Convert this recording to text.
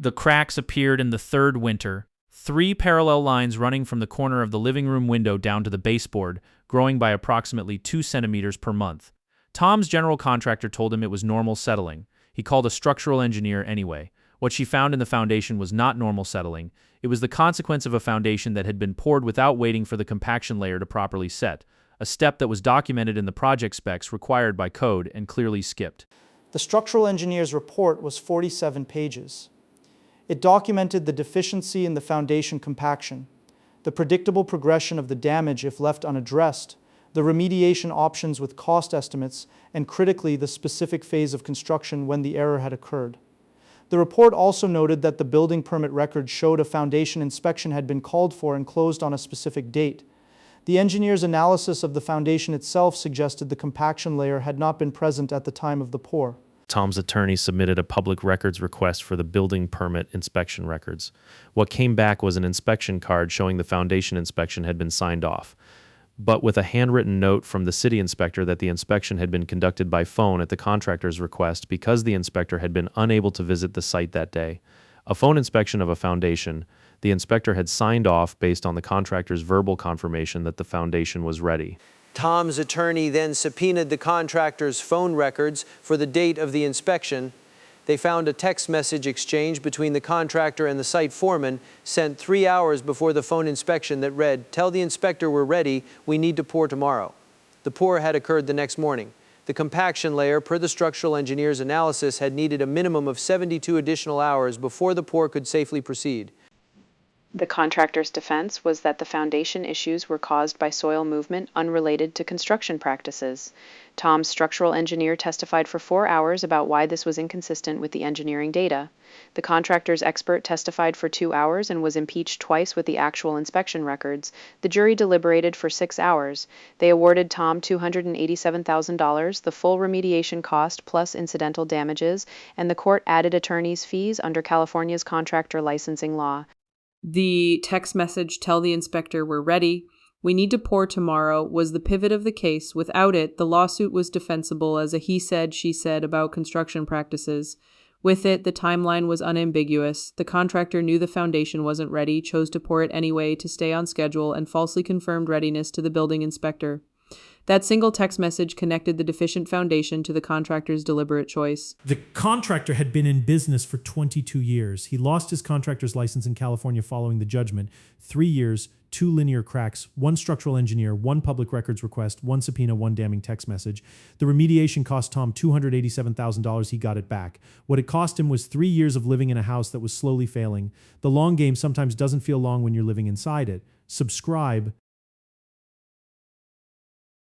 The cracks appeared in the third winter, 3 parallel lines running from the corner of the living room window down to the baseboard, growing by approximately 2 centimeters per month. Tom's general contractor told him it was normal settling. He called a structural engineer anyway. What she found in the foundation was not normal settling. It was the consequence of a foundation that had been poured without waiting for the compaction layer to properly set, a step that was documented in the project specs required by code and clearly skipped. The structural engineer's report was 47 pages. It documented the deficiency in the foundation compaction, the predictable progression of the damage if left unaddressed, the remediation options with cost estimates, and critically, the specific phase of construction when the error had occurred. The report also noted that the building permit record showed a foundation inspection had been called for and closed on a specific date. The engineer's analysis of the foundation itself suggested the compaction layer had not been present at the time of the pour. Tom's attorney submitted a public records request for the building permit inspection records. What came back was an inspection card showing the foundation inspection had been signed off, but with a handwritten note from the city inspector that the inspection had been conducted by phone at the contractor's request because the inspector had been unable to visit the site that day. A phone inspection of a foundation, the inspector had signed off based on the contractor's verbal confirmation that the foundation was ready. Tom's attorney then subpoenaed the contractor's phone records for the date of the inspection. They found a text message exchange between the contractor and the site foreman sent 3 hours before the phone inspection that read, "Tell the inspector we're ready, we need to pour tomorrow." The pour had occurred the next morning. The compaction layer, per the structural engineer's analysis, had needed a minimum of 72 additional hours before the pour could safely proceed. The contractor's defense was that the foundation issues were caused by soil movement unrelated to construction practices. Tom's structural engineer testified for 4 hours about why this was inconsistent with the engineering data. The contractor's expert testified for 2 hours and was impeached twice with the actual inspection records. The jury deliberated for 6 hours. They awarded Tom $287,000, the full remediation cost plus incidental damages, and the court added attorney's fees under California's contractor licensing law. The text message, "Tell the inspector we're ready, we need to pour tomorrow," was the pivot of the case. Without it, the lawsuit was defensible as a he said, she said about construction practices. With it, the timeline was unambiguous. The contractor knew the foundation wasn't ready, chose to pour it anyway to stay on schedule, and falsely confirmed readiness to the building inspector. That single text message connected the deficient foundation to the contractor's deliberate choice. The contractor had been in business for 22 years. He lost his contractor's license in California following the judgment. 3 years, 2 linear cracks, 1 structural engineer, 1 public records request, 1 subpoena, 1 damning text message. The remediation cost Tom $287,000. He got it back. What it cost him was 3 years of living in a house that was slowly failing. The long game sometimes doesn't feel long when you're living inside it. Subscribe